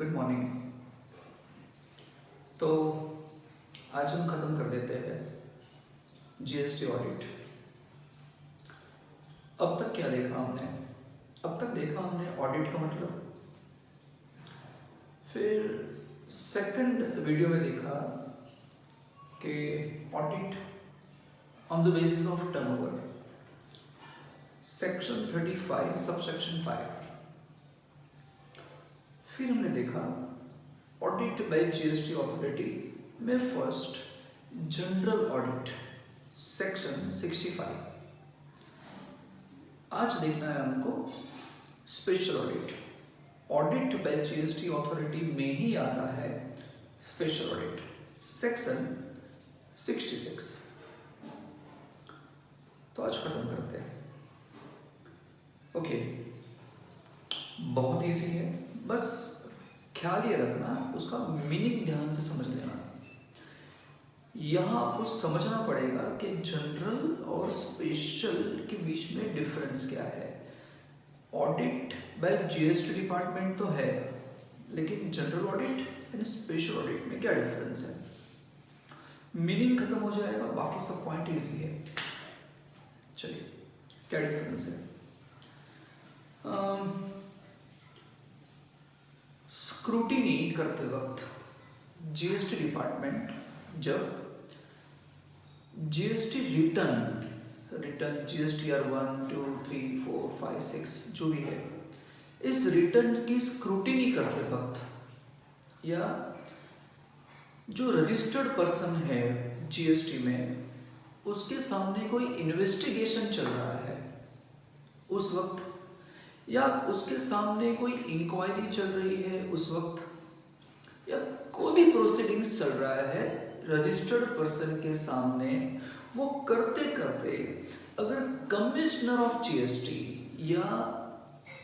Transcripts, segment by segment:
Good morning. तो आज हम ख़त्म कर देते हैं जीएसटी ऑडिट। अब तक क्या देखा हमने? अब तक देखा हमने ऑडिट का मतलब, फिर सेकंड वीडियो में देखा कि audit on the basis of turnover, section 35 subsection 5। फिर हमने देखा ऑडिट बाय जीएसटी अथॉरिटी में फर्स्ट जनरल ऑडिट सेक्शन 65। आज देखना है हमको special audit. Audit bye GST authority में ही आता है स्पेशल ऑडिट सेक्शन 66। तो आज खत्म करते हैं। ओके, बहुत इजी है, बस ख्याल ये रखना, उसका मीनिंग ध्यान से समझ लेना। यहाँ आपको समझना पड़ेगा कि जनरल और स्पेशल के बीच में डिफरेंस क्या है। ऑडिट बाय जीएसटी डिपार्टमेंट तो है, लेकिन जनरल ऑडिट यानी स्पेशल ऑडिट में क्या डिफरेंस है। मीनिंग खत्म हो जाएगा, बाकी सब पॉइंट इजी है। चलिए, क्या डिफरेंस है। स्क्रूटिनी करते वक्त जीएसटी डिपार्टमेंट जब जीएसटी रिटर्न जीएसटीआर 1, 2, 3, 4, 5, 6 जो भी है, इस रिटर्न की स्क्रूटिनी करते वक्त, या जो रजिस्टर्ड पर्सन है जीएसटी में, उसके सामने कोई इन्वेस्टिगेशन चल रहा है उस वक्त, या उसके सामने कोई इंक्वायरी चल रही है उस वक्त, या कोई भी प्रोसीडिंग्स चल रहा है रजिस्टर्ड पर्सन के सामने, वो करते करते अगर कमिश्नर ऑफ जीएसटी या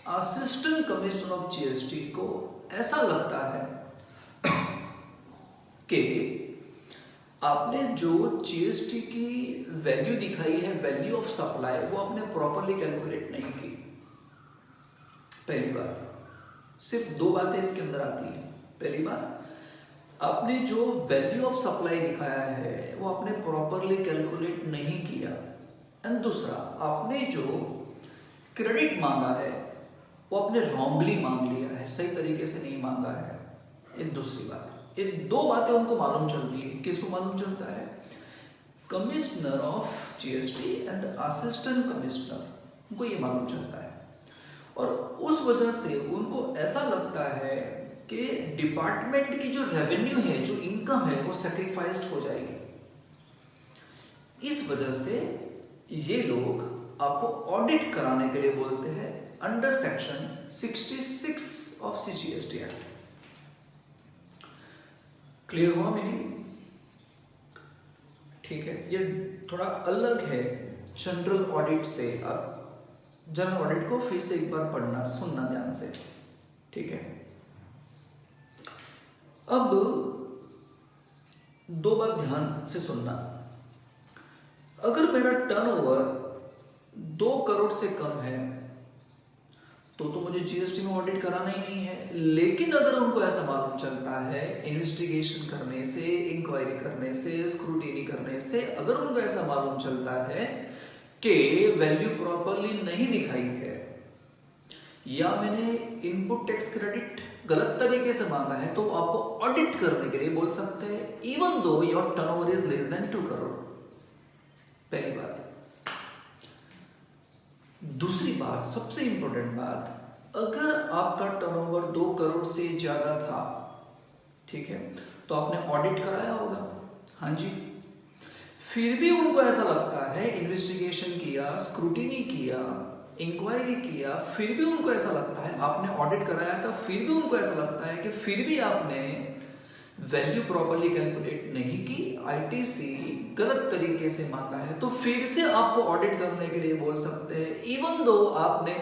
असिस्टेंट कमिश्नर ऑफ जीएसटी को ऐसा लगता है कि आपने जो जीएसटी की वैल्यू दिखाई है, वैल्यू ऑफ सप्लाई, वो आपने प्रॉपरली कैलकुलेट नहीं की। पहली बात, सिर्फ दो बातें इसके अंदर आती है। पहली बात, आपने जो वैल्यू ऑफ सप्लाई दिखाया है वो आपने प्रॉपरली कैलकुलेट नहीं किया। एंड दूसरा, आपने जो क्रेडिट मांगा है वो आपने रॉन्गली मांग लिया है, सही तरीके से नहीं मांगा है। ये दूसरी बात। ये दो बातें उनको मालूम चलती है। किसको मालूम चलता है? Commissioner of GST and assistant commissioner, उनको ये मालूम चलता है। और उस वजह से उनको ऐसा लगता है कि डिपार्टमेंट की जो रेवेन्यू है, जो इनकम है, वो सैक्रिफाइस्ड हो जाएगी। इस वजह से ये लोग आपको ऑडिट कराने के लिए बोलते हैं under section 66 of CGST act. Clear हुआ मीनिंग? ठीक है, ये थोड़ा अलग है जनरल ऑडिट से। आप जनरल ऑडिट को फिर से एक बार पढ़ना, सुनना ध्यान से, ठीक है। अब दो बात ध्यान से सुनना। अगर मेरा टर्नओवर 2 करोड़ से कम है तो मुझे जीएसटी में ऑडिट कराना ही नहीं है। लेकिन अगर उनको ऐसा मालूम चलता है इन्वेस्टिगेशन करने से, इंक्वायरी करने से, स्क्रूटिनी करने से, अगर उनको ऐसा मालूम चलता है कि वैल्यू प्रॉपरली नहीं दिखाई है, या मैंने इनपुट टैक्स क्रेडिट गलत तरीके से मांगा है, तो आपको ऑडिट करने के लिए बोल सकते हैं even though your turnover is less than 2 crore. पहली बात। दूसरी बात, सबसे इंपॉर्टेंट बात, अगर आपका टर्नओवर 2 करोड़ से ज्यादा था, ठीक है, तो आपने ऑडिट कराया होगा, हाँ जी। फिर भी उनको ऐसा लगता है, इन्वेस्टिगेशन किया, स्क्रूटिनी किया, इंक्वायरी किया, फिर भी उनको ऐसा लगता है, आपने ऑडिट कराया था, फिर भी उनको ऐसा लगता है कि फिर भी आपने वैल्यू प्रॉपरली कैलकुलेट नहीं की, आईटीसी गलत तरीके से मांगा है, तो फिर से आपको ऑडिट करने के लिए बोल सकते हैं इवन दो आपने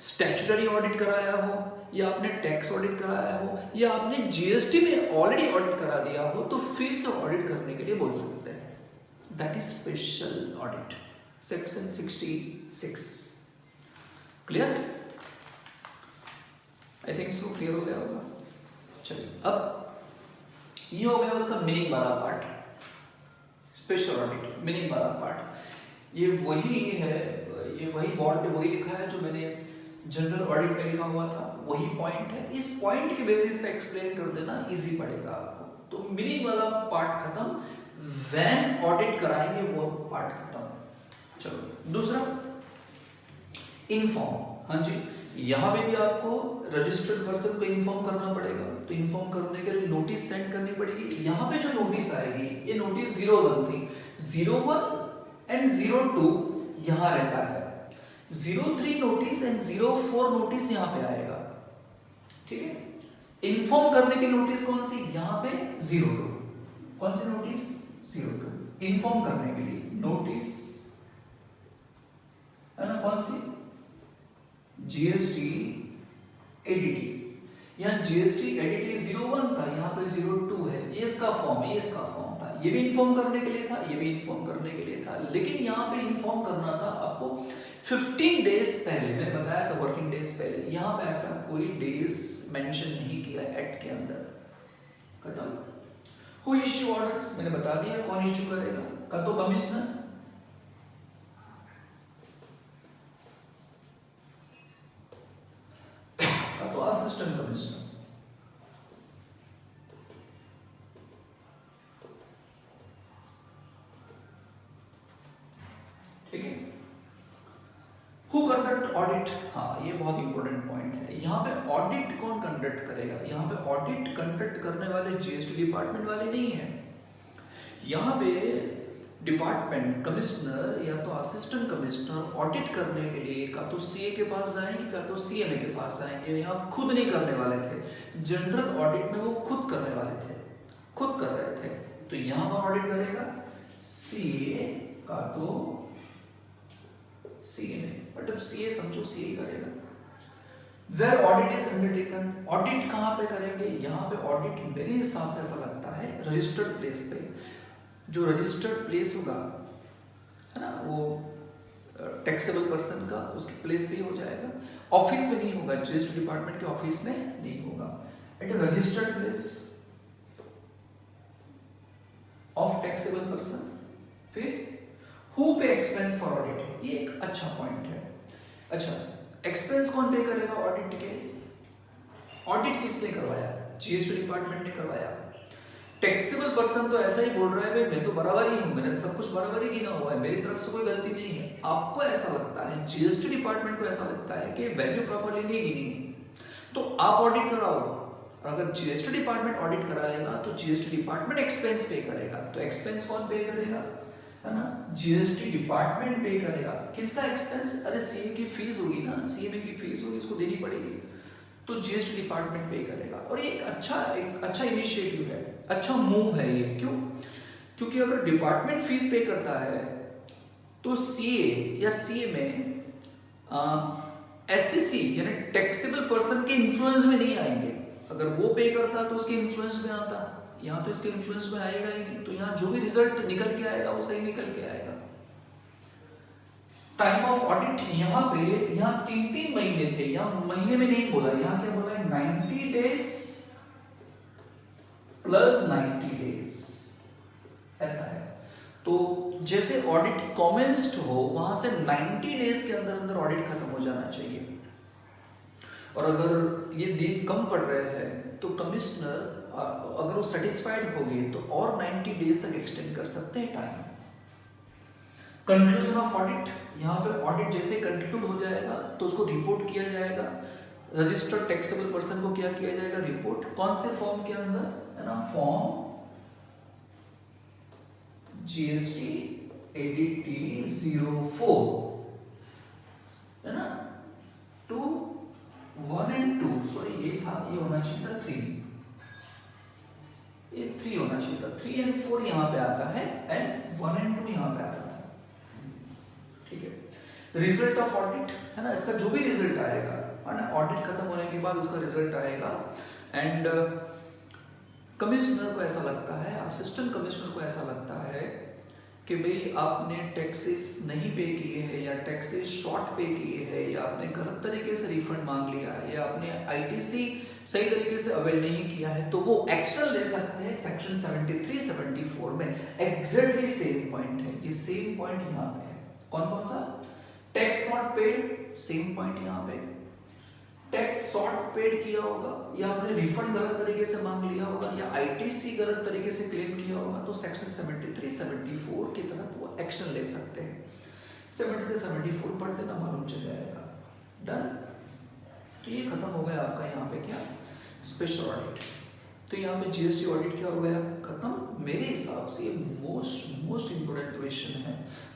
स्टैट्यूटरी ऑडिट कराया हो, या आपने टैक्स ऑडिट कराया हो, या आपने जीएसटी में ऑलरेडी ऑडिट करा दिया हो, तो फिर से ऑडिट करने के लिए बोल सकते हैं। That is special audit section 66। Clear? I think so clear हो गया होगा। चलिए अब ये हो गया उसका मीनिंग वाला पार्ट, स्पेशल ऑडिट मीनिंग वाला पार्ट। ये वही है, ये वही बोर्ड पे वही लिखा है जो मैंने जनरल ऑडिट में लिखा हुआ था, वही पॉइंट है। इस पॉइंट के बेसिस पे एक्सप्लेन कर देना इजी पड़ेगा आपको। तो मीनिंग वाला पार्ट खत्म, व्हेन ऑडिट कराएंगे वो पार्ट खत्म। चलो दूसरा इन्फॉर्म। हाँ जी, यहां पे भी आपको रजिस्टर्ड पर्सन को इन्फॉर्म करना पड़ेगा। तो इन्फॉर्म करने के लिए नोटिस सेंड करनी पड़ेगी। यहाँ पे जो नोटिस आएगी, ये नोटिस 01 थी, 01 एंड 02 यहाँ रहता है, 03 नोटिस एंड 04 नोटिस यहाँ पे आएगा। ठीक है, इन्फॉर्म करने की नोटिस कौन सी, यहाँ पे 02। कौन सी नोटिस, 02। इन्फॉर्म करने के लिए नोटिस है ना, कौन सी, जीएसटी एडीटी। यहाँ जीएसटी एडीटी 01 था, यहाँ पे 02 है। ये इसका फॉर्म है, ये इसका फॉर्म था। ये भी इन्फॉर्म करने के लिए था, ये भी इन्फॉर्म करने के लिए था। लेकिन यहाँ पे इन्फॉर्म करना था आपको 15 डेज पहले। मैंने बताया था वर्किंग डेज पहले। यहाँ पे ऐसा कोई डेज मेंशन नहीं किया एक्ट के अंदर। खत्म। हु इश्यू ऑर्डर्स मैंने बता दिया, कौन इश्यू करेगा, का तो कमिश्नर, तो असिस्टेंट कमिश्नर। ठीक है, हु कंडक्ट ऑडिट। हाँ, ये बहुत इंपॉर्टेंट पॉइंट है। यहाँ पे ऑडिट कौन कंडक्ट करेगा, यहाँ पे ऑडिट कंडक्ट करने वाले जीएसटी डिपार्टमेंट वाले नहीं है। यहाँ पे डिपार्टमेंट कमिश्नर या तो असिस्टेंट कमिश्नर ऑडिट करने के लिए का तो सीए के पास जाएंगे, का तो सीएमए के पास जाएंगे। यहाँ खुद नहीं करने वाले थे, जनरल ऑडिट में वो खुद करने वाले थे, खुद कर रहे थे। तो यहाँ पर ऑडिट करेगा सीए का तो सीएमए, मतलब सीए समझो सीए करेगा। Where audit is undertaken, audit कहाँ पे करेंगे, यहाँ पे ऑडिट मेरे हिसाब से ऐसा लगता है रजिस्टर्ड प्लेस पे। जो रजिस्टर्ड प्लेस होगा है ना, वो टैक्सेबल पर्सन का उसके प्लेस पे ही हो जाएगा, ऑफिस में नहीं होगा, जीएसटी डिपार्टमेंट के ऑफिस में नहीं होगा। At a registered place of taxable person. फिर who pay expense for audit, ये एक अच्छा पॉइंट है। अच्छा, एक्सपेंस कौन पे करेगा ऑडिट के, ऑडिट किसने करवाया, जीएसटी डिपार्टमेंट ने करवाया। टैक्सेबल पर्सन तो ऐसा ही बोल रहा है भाई मैं तो बराबर ही हूं, मैंने सब कुछ बराबर ही गिना हुआ है, मेरी तरफ से कोई गलती नहीं है। आपको ऐसा लगता है, जीएसटी डिपार्टमेंट को ऐसा लगता है कि वैल्यू प्रॉपर्ली नहीं गिनी है, तो आप ऑडिट कराओ। और अगर जीएसटी डिपार्टमेंट ऑडिट कराएगा तो जीएसटी डिपार्टमेंट एक्सपेंस पे करेगा। तो एक्सपेंस कौन पे करेगा, है ना, जीएसटी डिपार्टमेंट पे करेगा। किसका एक्सपेंस, अरे सीए की फीस होगी ना, सीएमए की फीस होगी, इसको देनी पड़ेगी, तो जीएसटी डिपार्टमेंट पे करेगा। और ये एक अच्छा इनिशिएटिव है, अच्छा मूव है ये। क्यों, क्योंकि अगर डिपार्टमेंट फीस पे करता है तो सीए या सीएमए एससीसी यानी टैक्सेबल पर्सन के इन्फ्लुएंस में नहीं आएंगे। अगर वो पे करता तो उसके इन्फ्लुएंस में आता, यहाँ तो इसके इन्फ्लुएंस में आएगा ही नहीं। तो यहाँ जो भी रिजल्ट निकल के आएगा वो सही निकल के आएगा। टाइम ऑफ ऑडिट यहाँ पे, यहाँ 3-3 महीने थे, यहाँ महीने में नहीं बोला, यहाँ क्या बोला है 90 डेज प्लस 90 डेज, ऐसा है। तो जैसे ऑडिट कमेंस्ड हो वहां से 90 डेज के अंदर अंदर ऑडिट खत्म हो जाना चाहिए। और अगर ये दिन कम पड़ रहे हैं तो कमिश्नर अगर वो सेटिस्फाइड हो गए तो और 90 डेज तक एक्सटेंड कर सकते हैं टाइम। कंक्लूजन ऑफ ऑडिट, यहाँ पे ऑडिट जैसे कंक्लूड हो जाएगा तो उसको रिपोर्ट किया जाएगा रजिस्टर्ड टैक्सेबल पर्सन को। क्या किया जाएगा, रिपोर्ट। कौन से फॉर्म के अंदर, है ना, फॉर्म जीएसटी एडीटी 04, है ना, 2, 1 एंड 2, सॉरी ये था, ये होना चाहिए था 3, ये 3 होना चाहिए था। 3 एंड 4 यहाँ पे आता है एंड 1 एंड 2 यहाँ पे आता था। ठीक है, रिजल्ट ऑफ ऑडिट, है ना, इसका जो भी रिजल्ट आएगा, है ना, ऑडिट खत्म होने के बाद उसका रिजल्ट आएगा। एंड कमिश्नर को ऐसा लगता है, असिस्टेंट कमिश्नर को ऐसा लगता है कि भाई आपने टैक्सेस नहीं पे किए हैं या टैक्सेस शॉर्ट पे किए हैं या आपने गलत तरीके से रिफंड मांग लिया है या आपने आईटीसी सही तरीके से अवेल नहीं किया है, तो वो एक्शन ले सकते हैं सेक्शन 73 74 में। एग्जैक्टली सेम पॉइंट है, ये सेम पॉइंट यहाँ पे है। कौन कौन सा? Tax not paid, same point यहाँ पे। टैक्स शॉर्ट पेड किया होगा या आपने रिफंड गलत तरीके से मांग लिया होगा या आईटीसी गलत तरीके से क्लेम किया होगा, तो सेक्शन 73 74 के तहत वो एक्शन ले सकते हैं। 73 74 पढ़ लेना, मालूम चल जाएगा। डन। तो ये खत्म हो गया आपका यहाँ पे क्या, स्पेशल ऑडिट। तो यहाँ पे जीएसटी ऑडिट क्या हो गया, खत्म। मेरे हिसाब से ये मोस्ट इंपोर्टेंट क्वेश्चन है।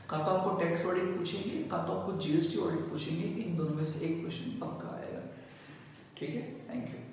का तो आपको टैक्स ऑडिट पूछेंगे, का तो आपको जीएसटी ऑडिट पूछेंगे, इन दोनों में से एक क्वेश्चन पक्का आएगा। ठीक है, थैंक यू।